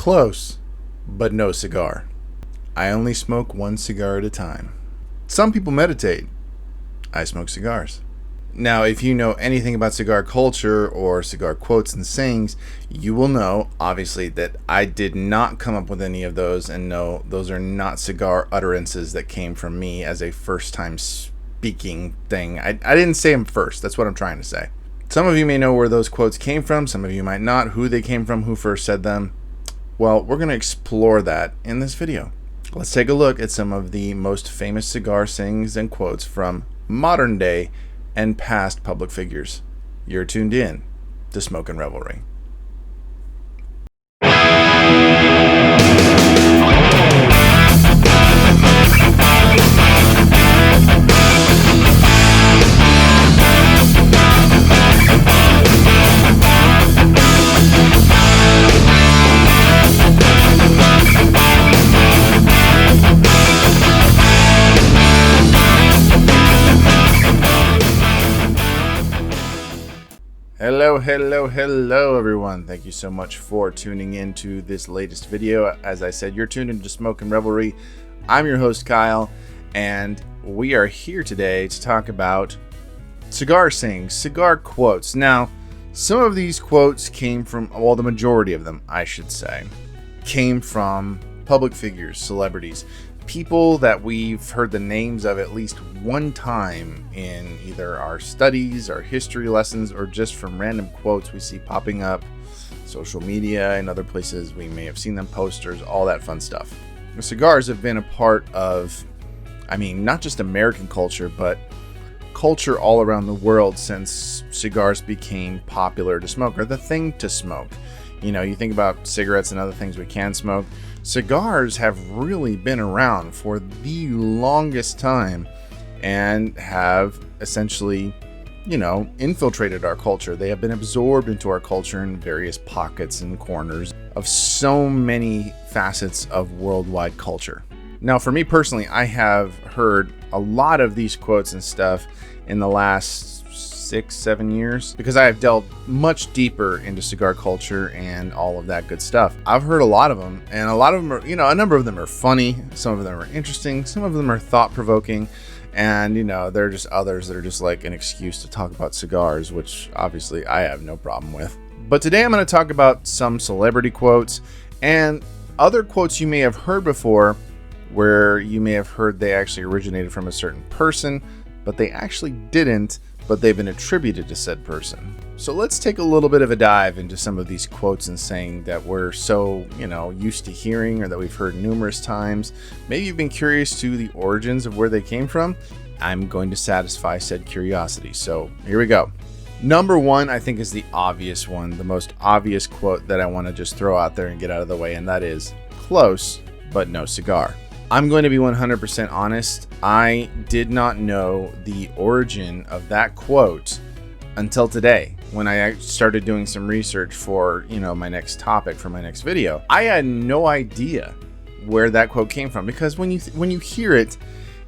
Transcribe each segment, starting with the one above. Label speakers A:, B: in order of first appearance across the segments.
A: Close, but no cigar. I only smoke one cigar at a time. Some people meditate. I smoke cigars. Now, if you know anything about cigar culture or cigar quotes and sayings, you will know, obviously, that I did not come up with any of those, and no, those are not cigar utterances that came from me as a first-time speaking thing. I didn't say them first. That's what I'm trying to say. Some of you may know where those quotes came from. Some of you might not. Who they came from, who first said them. Well, we're going to explore that in this video. Let's take a look at some of the most famous cigar sayings and quotes from modern day and past public figures. You're tuned in to Smokin' Revelry. Hello everyone. Thank you so much for tuning in to this latest video. As I said, you're tuned into Smokin' Revelry. I'm your host Kyle, and we are here today to talk about cigar sayings, cigar quotes. Now, some of these quotes came from, well, the majority of them, I should say, came from public figures, celebrities, people that we've heard the names of at least one time in either our studies, our history lessons, or just from random quotes we see popping up, social media and other places we may have seen them, posters, all that fun stuff. The cigars have been a part of, not just American culture, but culture all around the world since cigars became popular to smoke, or the thing to smoke. You know, you think about cigarettes and other things we can smoke. Cigars have really been around for the longest time and have essentially, infiltrated our culture. They have been absorbed into our culture in various pockets and corners of so many facets of worldwide culture. Now, for me personally, I have heard a lot of these quotes and stuff in the last 6-7 years because I have delved much deeper into cigar culture and all of that good stuff. I've heard a lot of them, and a lot of them are, a number of them are funny, some of them are interesting, some of them are thought-provoking, and there are just others that are just like an excuse to talk about cigars, which obviously I have no problem with. But today I'm going to talk about some celebrity quotes and other quotes you may have heard before, where you may have heard they actually originated from a certain person, but they actually didn't, but they've been attributed to said person. So let's take a little bit of a dive into some of these quotes and saying that we're so, used to hearing, or that we've heard numerous times. Maybe you've been curious to the origins of where they came from. I'm going to satisfy said curiosity. So here we go. Number one, I think, is the obvious one, the most obvious quote that I want to just throw out there and get out of the way, and that is, close, but no cigar. I'm going to be 100% honest. I did not know the origin of that quote until today, when I started doing some research for, my next topic for my next video. I had no idea where that quote came from, because when you hear it,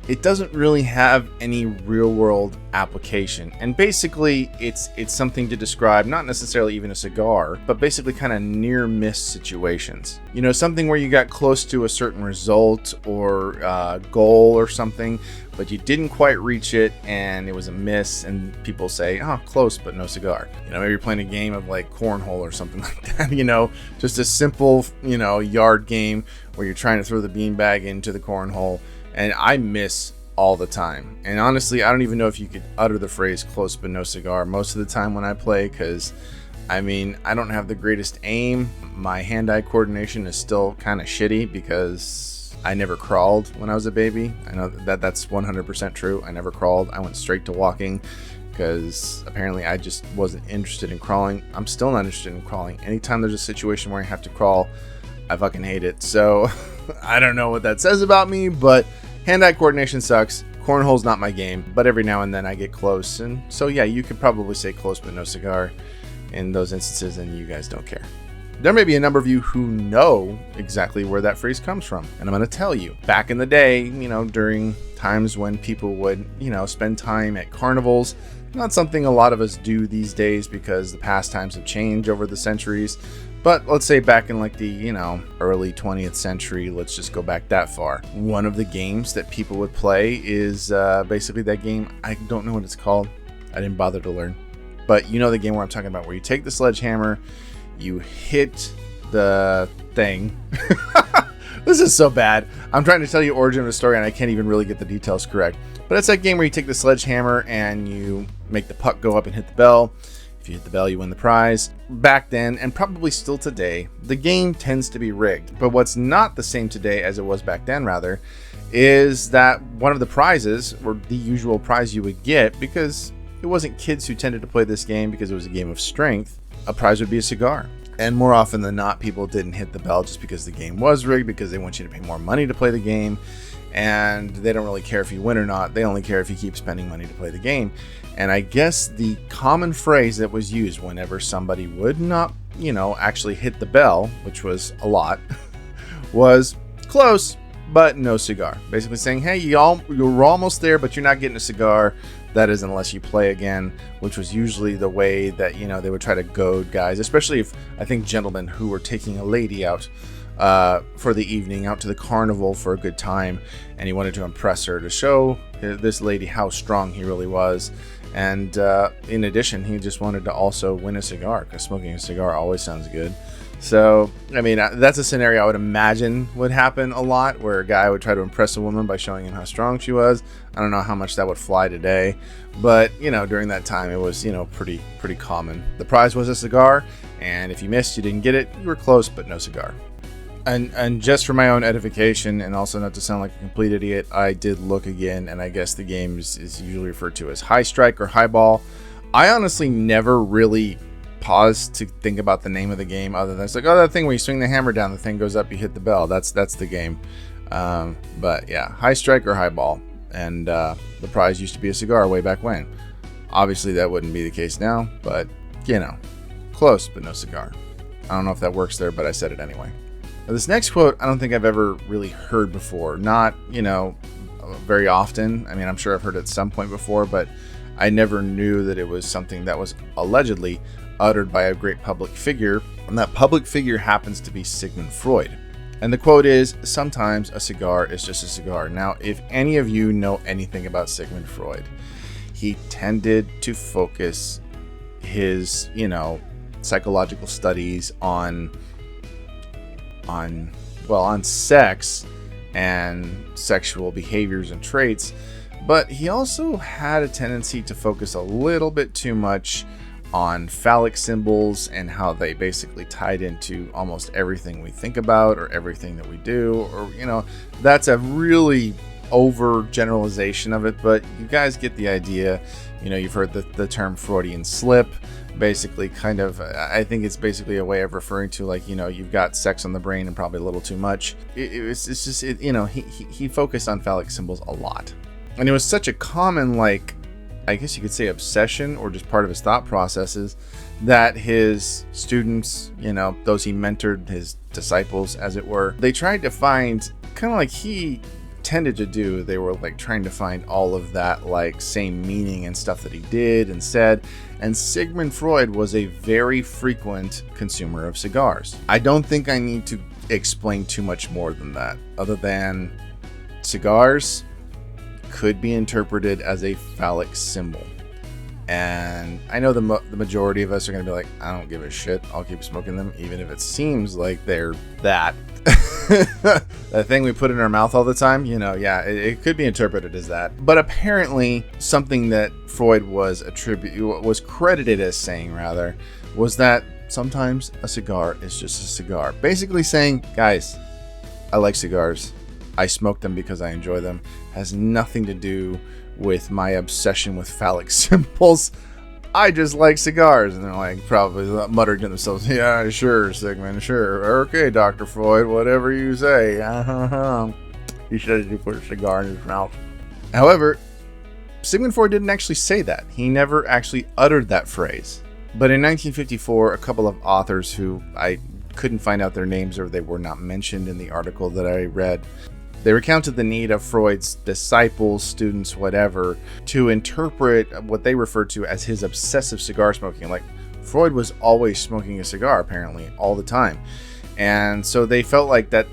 A: it doesn't really have any real world application. And basically it's something to describe not necessarily even a cigar, but basically kind of near miss situations. Something where you got close to a certain result or goal or something, but you didn't quite reach it and it was a miss, and people say, oh, close but no cigar. Maybe you're playing a game of like cornhole or something like that, just a simple, yard game where you're trying to throw the beanbag into the cornhole. And I miss all the time. And honestly, I don't even know if you could utter the phrase close but no cigar most of the time when I play, because I don't have the greatest aim. My hand-eye coordination is still kind of shitty because I never crawled when I was a baby. I know that that's 100% true. I never crawled. I went straight to walking because apparently I just wasn't interested in crawling. I'm still not interested in crawling. Anytime there's a situation where I have to crawl, I fucking hate it. So I don't know what that says about me, but hand-eye coordination sucks. Cornhole's not my game, but every now and then I get close. And so yeah, you could probably say close but no cigar in those instances, and you guys don't care. There may be a number of you who know exactly where that phrase comes from, and I'm going to tell you. Back in the day, during times when people would, spend time at carnivals, not something a lot of us do these days because the pastimes have changed over the centuries, But let's say back in like the, early 20th century, let's just go back that far. One of the games that people would play is basically that game. I don't know what it's called. I didn't bother to learn. But you know the game where I'm talking about, where you take the sledgehammer, you hit the thing. This is so bad. I'm trying to tell you origin of the story and I can't even really get the details correct. But it's that game where you take the sledgehammer and you make the puck go up and hit the bell. If you hit the bell, you win the prize. Back then, and probably still today, the game tends to be rigged. But what's not the same today as it was back then, rather, is that one of the prizes, or the usual prize you would get, because it wasn't kids who tended to play this game because it was a game of strength, a prize would be a cigar. And more often than not, people didn't hit the bell just because the game was rigged, because they want you to pay more money to play the game. And they don't really care if you win or not. They only care if you keep spending money to play the game. And I guess the common phrase that was used whenever somebody would not, actually hit the bell, which was a lot, was close, but no cigar. Basically saying, hey, you're almost there, but you're not getting a cigar. That is, unless you play again, which was usually the way that, they would try to goad guys, especially if, I think, gentlemen who were taking a lady out for the evening, out to the carnival for a good time, and he wanted to impress her, to show this lady how strong he really was. And in addition, he just wanted to also win a cigar, because smoking a cigar always sounds good. So, I mean, that's a scenario I would imagine would happen a lot, where a guy would try to impress a woman by showing him how strong she was. I don't know how much that would fly today, but, during that time, it was, pretty common. The prize was a cigar, and if you missed, you didn't get it, you were close, but no cigar. And just for my own edification, and also not to sound like a complete idiot, I did look again, and I guess the game is usually referred to as high strike or highball. I honestly never really paused to think about the name of the game, other than it's like, oh, that thing where you swing the hammer down, the thing goes up, you hit the bell. That's the game. But yeah, high strike or highball. And the prize used to be a cigar way back when. Obviously, that wouldn't be the case now, but, close, but no cigar. I don't know if that works there, but I said it anyway. Now, this next quote, I don't think I've ever really heard before. Not, very often. I mean, I'm sure I've heard it at some point before, but I never knew that it was something that was allegedly uttered by a great public figure, and that public figure happens to be Sigmund Freud. And the quote is, sometimes a cigar is just a cigar. Now, if any of you know anything about Sigmund Freud, he tended to focus his, psychological studies on sex and sexual behaviors and traits, but he also had a tendency to focus a little bit too much on phallic symbols and how they basically tied into almost everything we think about or everything that we do, or that's a really over generalization of it, but you guys get the idea. You've heard the term Freudian slip. Basically, kind of, I think it's basically a way of referring to, like, you've got sex on the brain and probably a little too much. He focused on phallic symbols a lot, and it was such a common, like, I guess you could say, obsession, or just part of his thought processes, that his students, those he mentored, his disciples, as it were, they tried to find, kind of like he tended to do, they were like trying to find all of that like same meaning and stuff that he did and said. And Sigmund Freud was a very frequent consumer of cigars. I don't think I need to explain too much more than that, other than cigars could be interpreted as a phallic symbol. And I know the majority of us are going to be like, I don't give a shit, I'll keep smoking them, even if it seems like they're that. That thing we put in our mouth all the time, it could be interpreted as that. But apparently, something that Freud was credited as saying, rather, was that sometimes a cigar is just a cigar. Basically saying, guys, I like cigars. I smoke them because I enjoy them. Has nothing to do with my obsession with phallic symbols. I just like cigars. And they're like, probably muttering to themselves, yeah, sure, Sigmund, sure. Okay, Dr. Freud, whatever you say. He said he put a cigar in his mouth. However, Sigmund Freud didn't actually say that. He never actually uttered that phrase. But in 1954, a couple of authors who I couldn't find out their names, or they were not mentioned in the article that I read, they recounted the need of Freud's disciples, students, whatever, to interpret what they referred to as his obsessive cigar smoking. Like, Freud was always smoking a cigar, apparently, all the time. And so they felt like that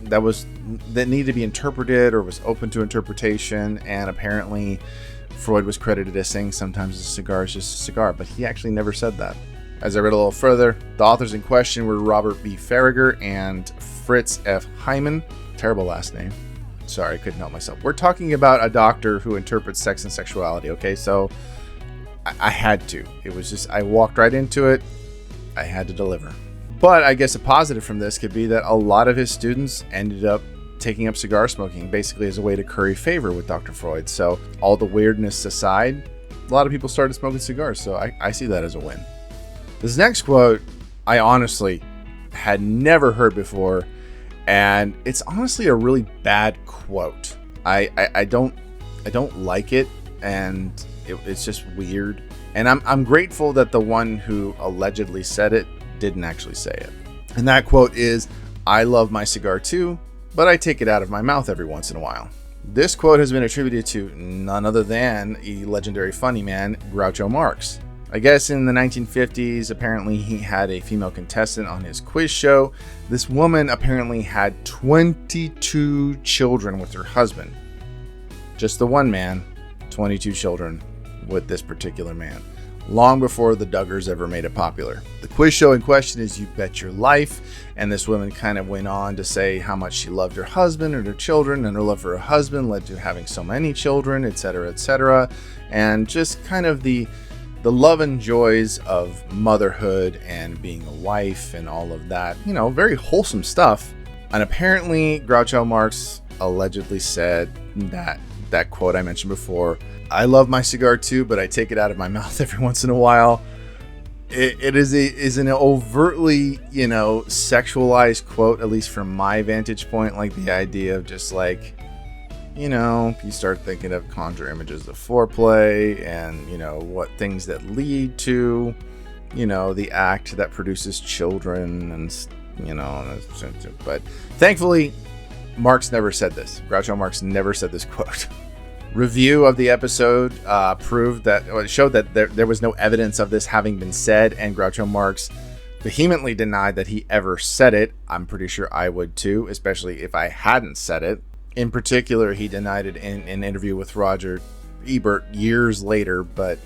A: needed to be interpreted or was open to interpretation. And apparently Freud was credited as saying sometimes a cigar is just a cigar, but he actually never said that. As I read a little further, the authors in question were Robert B. Farragher and Fritz F. Hyman. Terrible last name. Sorry, I couldn't help myself. We're talking about a doctor who interprets sex and sexuality, okay? So I had to. It was just, I walked right into it. I had to deliver. But I guess a positive from this could be that a lot of his students ended up taking up cigar smoking, basically as a way to curry favor with Dr. Freud. So all the weirdness aside, a lot of people started smoking cigars. So I see that as a win. This next quote, I honestly had never heard before. And it's honestly a really bad quote. I don't like it, and it's just weird. And I'm grateful that the one who allegedly said it didn't actually say it. And that quote is, "I love my cigar too, but I take it out of my mouth every once in a while." This quote has been attributed to none other than a legendary funny man, Groucho Marx. I guess in the 1950s, apparently he had a female contestant on his quiz show. This woman apparently had 22 children with her husband. Just the one man, 22 children with this particular man. Long before the Duggars ever made it popular. The quiz show in question is You Bet Your Life, and this woman kind of went on to say how much she loved her husband and her children, and her love for her husband led to having so many children, etc., and just kind of the love and joys of motherhood and being a wife and all of that, very wholesome stuff. And apparently Groucho Marx allegedly said that quote I mentioned before, "I love my cigar too, but I take it out of my mouth every once in a while." It is an overtly, sexualized quote, at least from my vantage point, like the idea of just like, you start thinking of conjure images of foreplay and, what things that lead to, the act that produces children and, but thankfully, Marx never said this. Groucho Marx never said this quote. Review of the episode showed that there was no evidence of this having been said, and Groucho Marx vehemently denied that he ever said it. I'm pretty sure I would too, especially if I hadn't said it. In particular, he denied it in an interview with Roger Ebert years later, but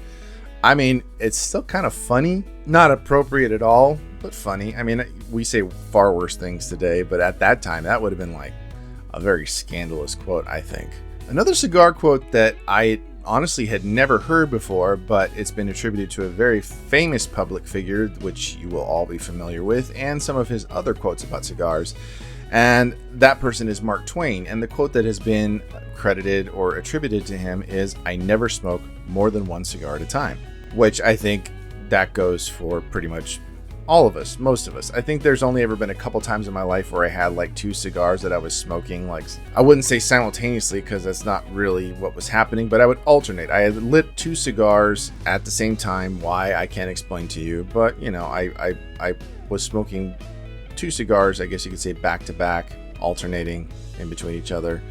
A: I mean, it's still kind of funny. Not appropriate at all, but funny. I mean, we say far worse things today, but at that time, that would have been like a very scandalous quote, I think. Another cigar quote that I honestly had never heard before, but it's been attributed to a very famous public figure, which you will all be familiar with, and some of his other quotes about cigars. And that person is Mark Twain. And the quote that has been credited or attributed to him is, "I never smoke more than one cigar at a time," which I think that goes for pretty much all of us, most of us. I think there's only ever been a couple times in my life where I had like 2 cigars that I was smoking. Like, I wouldn't say simultaneously because that's not really what was happening, but I would alternate. I had lit 2 cigars at the same time. Why, I can't explain to you, but I was smoking 2 cigars, I guess you could say, back to back, alternating in between each other.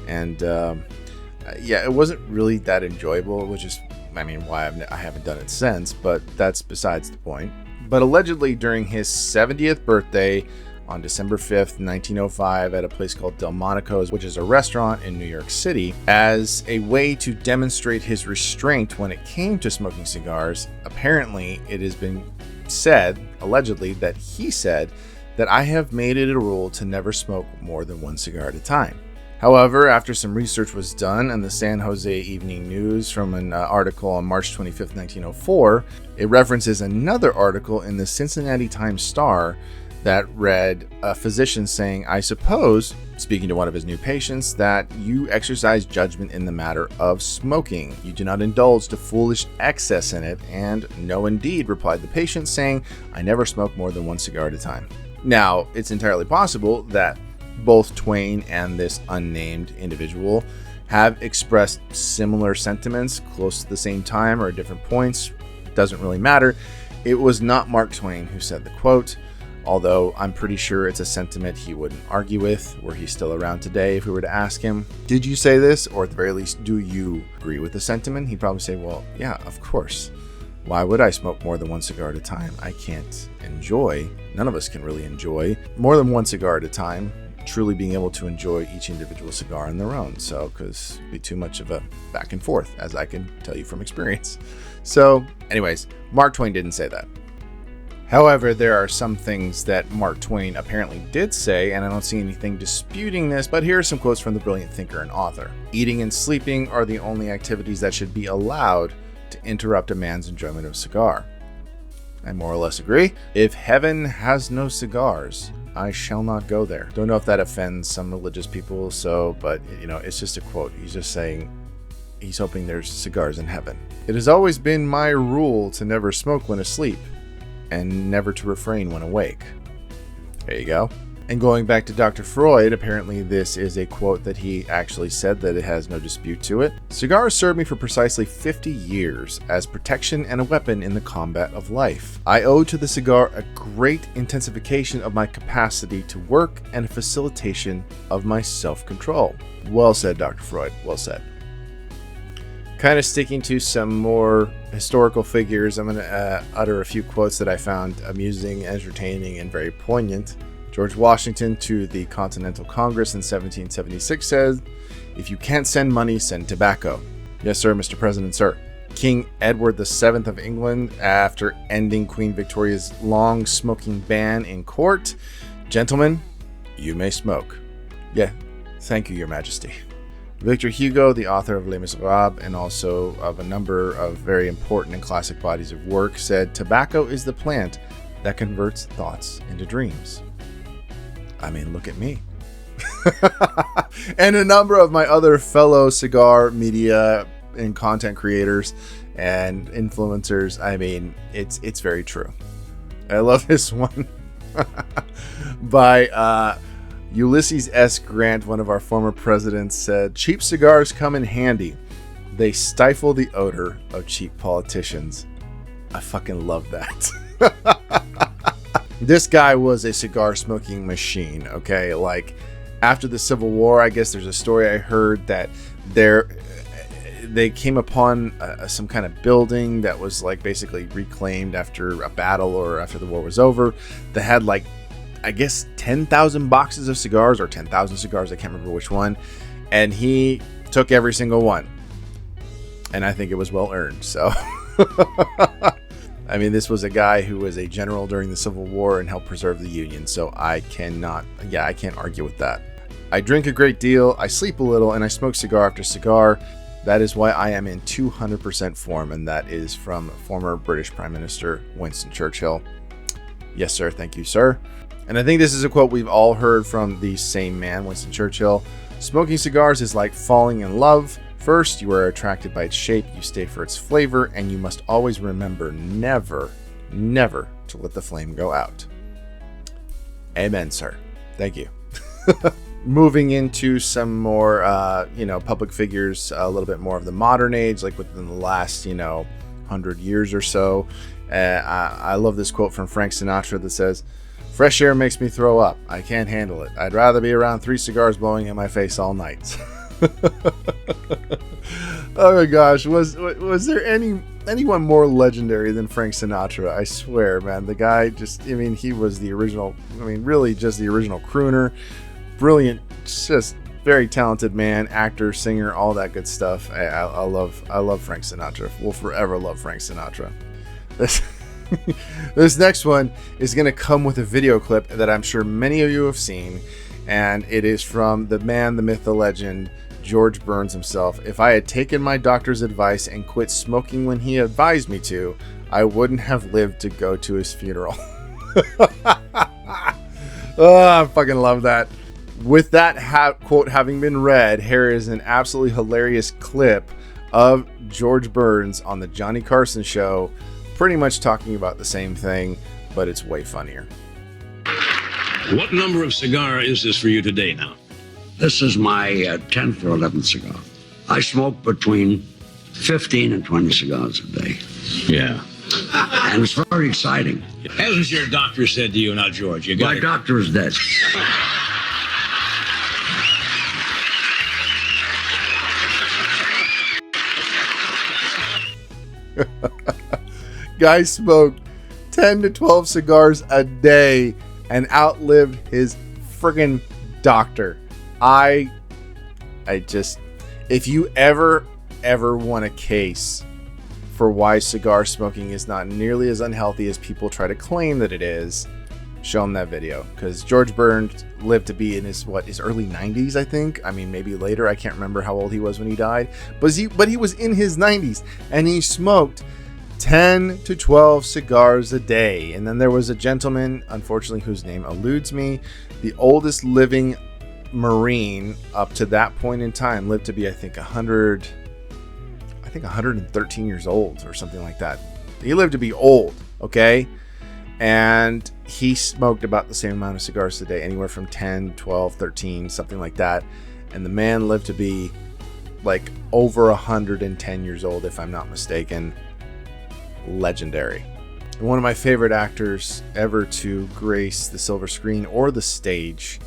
A: And it wasn't really that enjoyable. It was just, why I haven't done it since, but that's besides the point. But allegedly during his 70th birthday on December 5th, 1905, at a place called Delmonico's, which is a restaurant in New York City, as a way to demonstrate his restraint when it came to smoking cigars, apparently it has been said, allegedly, that he said that "I have made it a rule to never smoke more than 1 cigar at a time." However, after some research was done in the San Jose Evening News from an article on March 25th, 1904, it references another article in the Cincinnati Times-Star that read a physician saying, "I suppose," speaking to one of his new patients, "that you exercise judgment in the matter of smoking. You do not indulge to foolish excess in it." And "No, indeed," replied the patient, saying, "I never smoke more than 1 cigar at a time." Now, it's entirely possible that both Twain and this unnamed individual have expressed similar sentiments close to the same time or at different points. It doesn't really matter. It was not Mark Twain who said the quote, although I'm pretty sure it's a sentiment he wouldn't argue with were he still around today. If we were to ask him, "Did you say this?" or at the very least, "Do you agree with the sentiment?" he'd probably say, "Well, yeah, of course. Why would I smoke more than one cigar at a time? I can't enjoy, none of us can really enjoy more than one cigar at a time, truly being able to enjoy each individual cigar on their own. So, because it'd be too much of a back and forth, as I can tell you from experience. So, anyways, Mark Twain didn't say that. However, there are some things that Mark Twain apparently did say, and I don't see anything disputing this, but here are some quotes from the brilliant thinker and author. Eating and sleeping are the only activities that should be allowed to interrupt a man's enjoyment of a cigar. I more or less agree. If heaven has no cigars, I shall not go there. Don't know if that offends some religious people, but it's just a quote. He's just saying he's hoping there's cigars in heaven. It has always been my rule to never smoke when asleep and never to refrain when awake. There you go. And going back to Dr. Freud, apparently this is a quote that he actually said, that it has no dispute to it. Cigars served me for precisely 50 years as protection and a weapon in the combat of life. I owe to the cigar a great intensification of my capacity to work and a facilitation of my self-control. Well said, Dr. Freud. Well said. Kind of sticking to some more historical figures, I'm going to utter a few quotes that I found amusing, entertaining, and very poignant. George Washington to the Continental Congress in 1776 said, "If you can't send money, send tobacco." Yes, sir, Mr. President, sir. King Edward VII of England, after ending Queen Victoria's long smoking ban in court, "Gentlemen, you may smoke." Yeah, thank you, Your Majesty. Victor Hugo, the author of Les Miserables and also of a number of very important and classic bodies of work, said, "Tobacco is the plant that converts thoughts into dreams." I mean, look at me. And a number of my other fellow cigar media and content creators and influencers. I mean, it's very true. I love this one by Ulysses S. Grant, one of our former presidents, said, "Cheap cigars come in handy. They stifle the odor of cheap politicians." I fucking love that. This guy was a cigar smoking machine, okay? Like, after the Civil War, I guess there's a story I heard that they came upon some kind of building that was like basically reclaimed after a battle or after the war was over, that had like, I guess 10,000 boxes of cigars or 10,000 cigars, I can't remember which one, and he took every single one, and I think it was well earned. So I mean, this was a guy who was a general during the Civil War and helped preserve the Union, so I can't argue with that. I drink a great deal, I sleep a little, and I smoke cigar after cigar. That is why I am in 200% form, and that is from former British Prime Minister Winston Churchill. Yes, sir. Thank you, sir. And I think this is a quote we've all heard from the same man, Winston Churchill. "Smoking cigars is like falling in love. First, you are attracted by its shape, you stay for its flavor, and you must always remember never, never to let the flame go out." Amen, sir. Thank you. Moving into some more, public figures, a little bit more of the modern age, like within the last, 100 years or so. I love this quote from Frank Sinatra that says, "Fresh air makes me throw up. I can't handle it. I'd rather be around 3 cigars blowing in my face all night." Oh my gosh, was there anyone more legendary than Frank Sinatra? I swear, man, the guy he was the original, really just the original crooner. Brilliant, just very talented man, actor, singer, all that good stuff. I love Frank Sinatra. We'll forever love Frank Sinatra. This next one is going to come with a video clip that I'm sure many of you have seen, and it is from the man, the myth, the legend, George Burns himself. "If I had taken my doctor's advice and quit smoking when he advised me to, I wouldn't have lived to go to his funeral." Oh, I fucking love that. With that quote having been read, here is an absolutely hilarious clip of George Burns on the Johnny Carson show, pretty much talking about the same thing, but it's way funnier.
B: What number of cigar is this for you today now?
C: This is my 10th or 11th cigar. I smoke between 15 and 20 cigars a day.
B: Yeah.
C: And it's very exciting.
B: Hasn't your doctor said to you, now, George,
C: My doctor is dead.
A: Guy smoked 10 to 12 cigars a day and outlived his friggin' doctor. I just, if you ever want a case for why cigar smoking is not nearly as unhealthy as people try to claim that it is, show him that video. Because George Burns lived to be in his early 90s, I think. I mean, maybe later. I can't remember how old he was when he died. But he was in his 90s, and he smoked 10 to 12 cigars a day. And then there was a gentleman, unfortunately, whose name eludes me, the oldest living Marine up to that point in time, lived to be, I think 113 years old or something like that. He lived to be old, okay? And he smoked about the same amount of cigars a day, anywhere from 10, 12, 13, something like that. And the man lived to be like over 110 years old, if I'm not mistaken. Legendary. One of my favorite actors ever to grace the silver screen or the stage,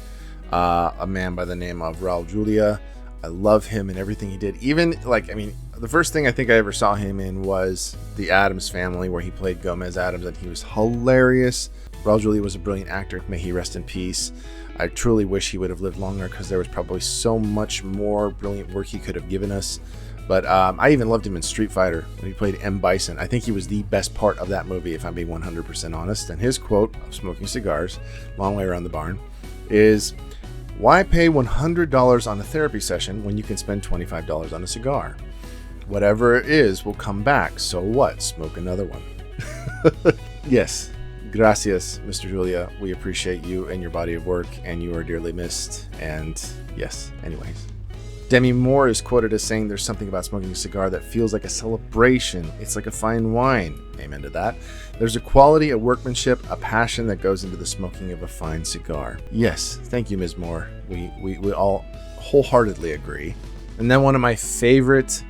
A: a man by the name of Raul Julia. I love him and everything he did. Even the first thing I think I ever saw him in was The Addams Family, where he played Gomez Addams, and he was hilarious. Raul Julia was a brilliant actor. May he rest in peace. I truly wish he would have lived longer, because there was probably so much more brilliant work he could have given us. But I even loved him in Street Fighter when he played M. Bison. I think he was the best part of that movie, if I'm being 100% honest. And his quote of smoking cigars, long way around the barn, is, "Why pay $100 on a therapy session when you can spend $25 on a cigar? Whatever it is will come back. So what? Smoke another one." Yes. Gracias, Mr. Julia. We appreciate you and your body of work, and you are dearly missed. And yes, anyways. Demi Moore is quoted as saying, "There's something about smoking a cigar that feels like a celebration. It's like a fine wine." Amen to that. There's a quality, a workmanship, a passion that goes into the smoking of a fine cigar. Yes, thank you, Ms. Moore. We all wholeheartedly agree. And then one of my favorite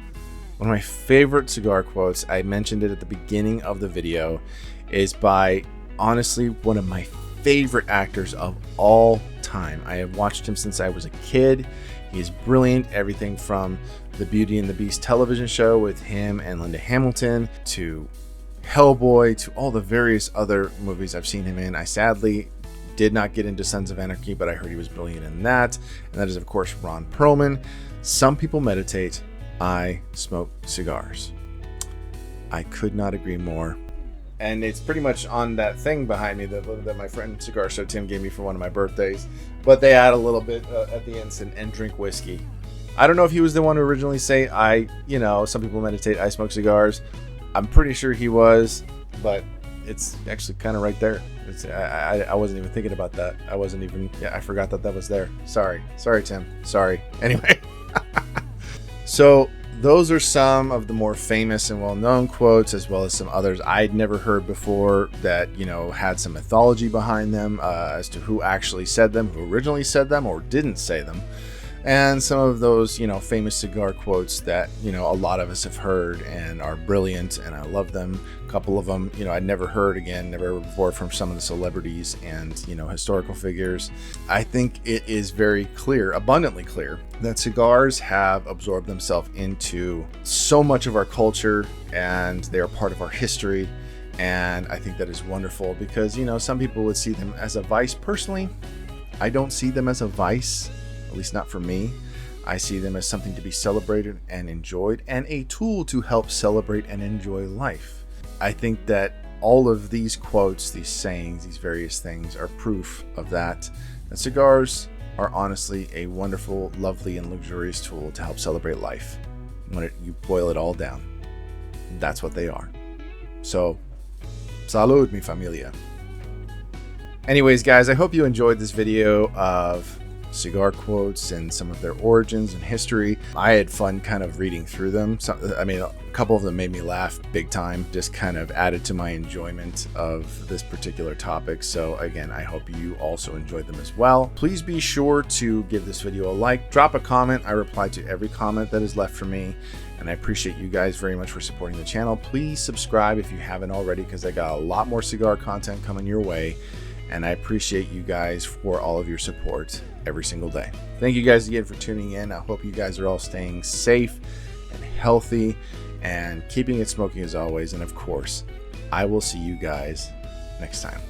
A: cigar quotes, I mentioned it at the beginning of the video, is by honestly one of my favorite actors of all time. I have watched him since I was a kid. He's brilliant. Everything from the Beauty and the Beast television show with him and Linda Hamilton, to Hellboy, to all the various other movies I've seen him in. I sadly did not get into Sons of Anarchy, but I heard he was brilliant in that. And that is, of course, Ron Perlman. Some people meditate. I smoke cigars. I could not agree more. And it's pretty much on that thing behind me that my friend Cigar Show Tim gave me for one of my birthdays. But they add a little bit at the end, and drink whiskey. I don't know if he was the one who originally say, some people meditate, I smoke cigars. I'm pretty sure he was, but it's actually kind of right there. I wasn't even thinking about that. I forgot that was there. Sorry, Tim. Sorry. Anyway. So those are some of the more famous and well-known quotes, as well as some others I'd never heard before that, had some mythology behind them as to who actually said them, who originally said them or didn't say them. And some of those, famous cigar quotes that, a lot of us have heard and are brilliant, and I love them. A couple of them, I'd never heard before from some of the celebrities and, historical figures. I think it is very clear, abundantly clear, that cigars have absorbed themselves into so much of our culture, and they are part of our history. And I think that is wonderful because, some people would see them as a vice. Personally, I don't see them as a vice. At least not for me. I see them as something to be celebrated and enjoyed, and a tool to help celebrate and enjoy life. I think that all of these quotes, these sayings, these various things are proof of that. And cigars are honestly a wonderful, lovely, and luxurious tool to help celebrate life. When you boil it all down, that's what they are. So, salud, mi familia. Anyways, guys, I hope you enjoyed this video of cigar quotes and some of their origins and history. I had fun kind of reading through them. A couple of them made me laugh big time, just kind of added to my enjoyment of this particular topic. So again, I hope you also enjoyed them as well. Please be sure to give this video a like, drop a comment. I reply to every comment that is left for me, and I appreciate you guys very much for supporting the channel. Please subscribe if you haven't already, because I got a lot more cigar content coming your way. And I appreciate you guys for all of your support every single day. Thank you guys again for tuning in. I hope you guys are all staying safe and healthy and keeping it smoking as always. And of course, I will see you guys next time.